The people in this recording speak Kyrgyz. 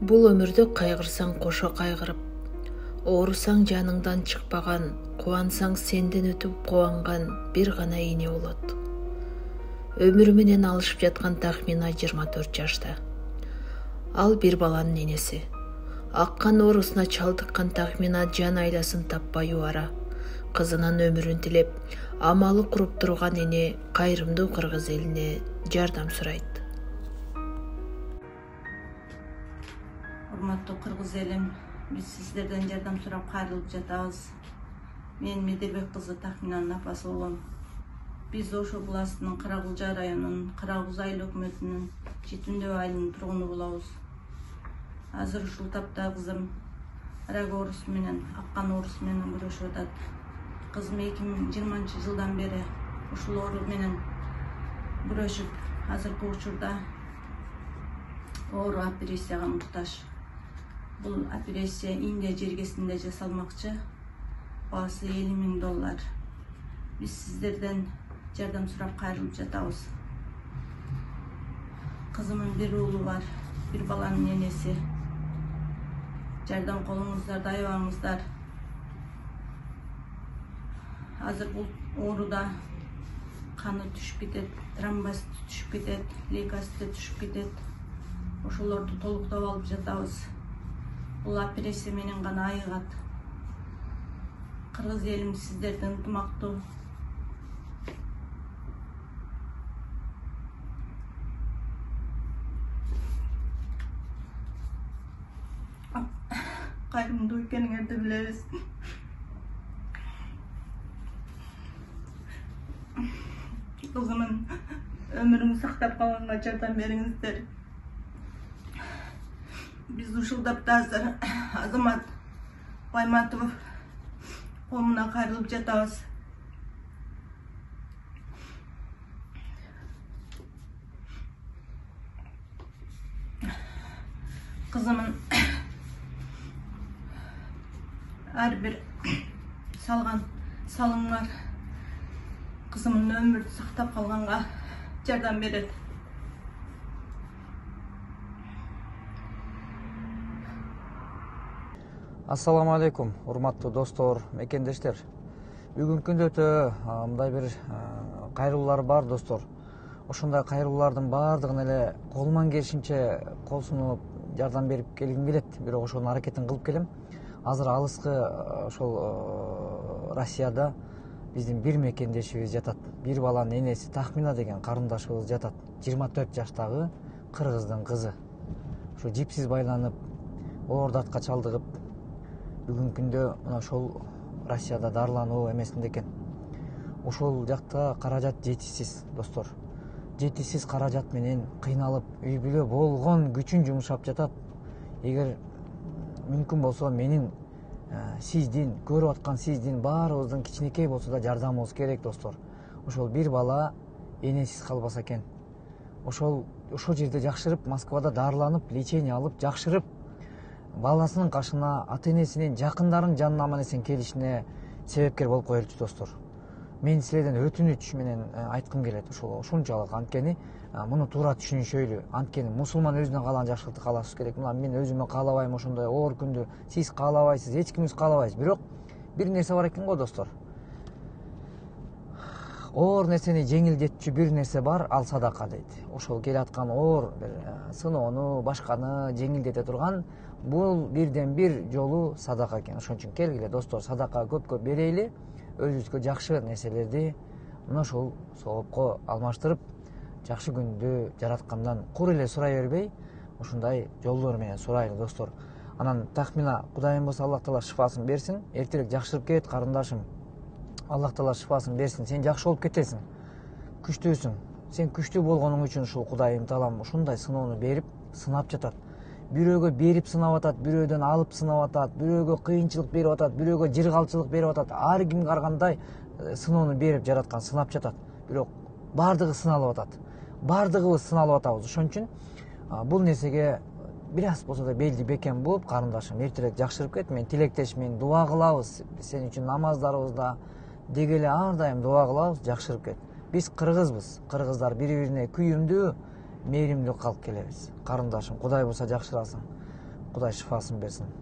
Бул өмүрдө кайгырсаң кошо кайгырып, оорусаң жаныңдан чыкпаган, кубансаң сенден өтүп кубанган бир гана эне болот. Өмүрү менен алышып жаткан Тахмина 24 жашта. Ал бир баланын энеси. Аккан оорусуна чалдыккан Тахмина жан айласын таппай убара. Кызынын өмүрүн тилеп, амалы куруп турган эне кайрымдуу кыргыз элине жардам сурайт. Урматтуу кыргыз элим, биз сиздерден жардам сурап кайрылып жатабыз. Мен Меделбек кызы Тахминанын апасы болом. Биз Ошо областынын Каракулжа районунун Каракуз айыл өкмөтүнүн Жетимдөө айылынын тургуну болобуз. Азыр ушул тапта кызым рак оорусу менен, аккан оорусу менен күрөшүп атат. Кызым 2020-жылдан бери ушул оору менен күрөшүп, азыркы учурда оору операцияга муктаж. Бул операция Индия жергесинде жасалмакчы. Баасы $50,000. Биз сиздерден жардам сурап кайрылып жатабыз. Кызымдын бир уулу бар, бир баланын энеси. Жардам колуңуздарды аябаңыздар. Азыр бул ооруда каны түшүп кетет, тромбоцит түшүп кетет, лейкоцит түшүп кетет. Ошолорду толуктап алып жатабыз. Бул операция менен гана айыгат. Кыргыз элим сиздердин ынтымактуу. Кайрымдуу экениңерди билебиз. Кызымын өмүрүн сактап калганга жардам бериңиздер. Биз ушул тапта азыр Азамат Байматов коомуна кайрылып жатабыз. Кызымын ар бир салган салымыңар кызымдын өмүрүн сактап калганга жардам берет. Ассаламу алейкум, урматтуу достор, мекендештер. Бүгүнкү күндө өтө мындай бир кайрылуулар бар, достор. Ошондой кайрылуулардын баардыгын эле колуман келишинче кол сунуп жардам берип келгим келет. Бирок ошонун аракетин кылып келем. Азыр алыскы ошол Россияда биздин бир мекендешибиз жатат. Бир баланын энеси Тахмина деген карындашыбыз жатат. 24 жаштагы кыргыздын кызы. Ошо жипсиз байланып, оордатка чалдыгып, бүгүнкү күндө мына ошол Россияда дарылануу эмесинде экен. Ошол жакта каражат жетишсиз, достор. Жетишсиз каражат менен кыйналып, үй бүлө болгон күчүн жумшап жатат. Эгер мүмкүн болсо менин сиздин көрүп аткан сиздин баарыбыздын кичинекей болсо да жардамыбыз керек, достор. Ошол бир бала энесиз калбаса экен. Ошол жерде жакшырып, Москвада дарыланып, лечение алып, жакшырып, баласынын кашына, ата энесинин, жакындарынын жанына аман эсен келишине себепкер болуп коелучу, достор. Мен силерден өтүнүч менен айткым келет. Ушунчалык анткени муну туура түшүнүшөйлү. Анткени мусулман өзүнө каалаган жакшылыкты каалашыбыз керек. Мына мен өзүмө каалабайм ошондой оор күндү. Сиз каалабайсыз, эч кимибиз каалабайбыз. Бирок бир нерсе бар экен го, достор. Оор нерсени жеңилдетчү бир нерсе бар, ал садака дейт. Ошол келаткан оор бир сыноону, башканы жеңилдете турган бул бирден бир жолу садака экен. Ошон үчүн келгиле, достор, садака көп берейли. Өзүбүзгө жакшы нерселерди мына ошол соопко алмаштырып, жакшы күндү жараткандан кур эле сурай бербей, ушундай жолдор менен сурайлы, достор. Анан Тахмина, Кудайым болсо Аллах Таала шифасын берсин. Эртерээк жакшырып кет, карындашым. Аллах Таала шифасын берсин. Сен жакшы болуп кетесиң. Күчтүүсүң. Сен күчтүү болгонуң үчүн ушул Кудайым Таалам ушундай сыноону берип, сынап жатат. Бирөөгө берип сынап атат, бирөөдөн алып сынап атат, бирөөгө кыйынчылык берип атат, бирөөгө жыргалчылык берип атат. Ар кимге аргандай сыноону берип жараткан, сынап жатат. Бирок бардыгы сыналып атат. Бардыгыбыз сыналып атабыз. Ошон үчүн бул нерсеге бир аз болсо да белди бекем болуп, карындашым, эртерээк жакшырып кет. Мен тилектешмин, дуа кылабыз. Сен үчүн намаздарыбызда деги эле ар дайым дуа кылабыз, жакшырып кет. Биз кыргызбыз. Кыргыздар бири-бирине күйүмдүү, мээримдүү калып келебиз. Карындашым, Кудай болсо жакшырасың. Кудай шифасын берсин.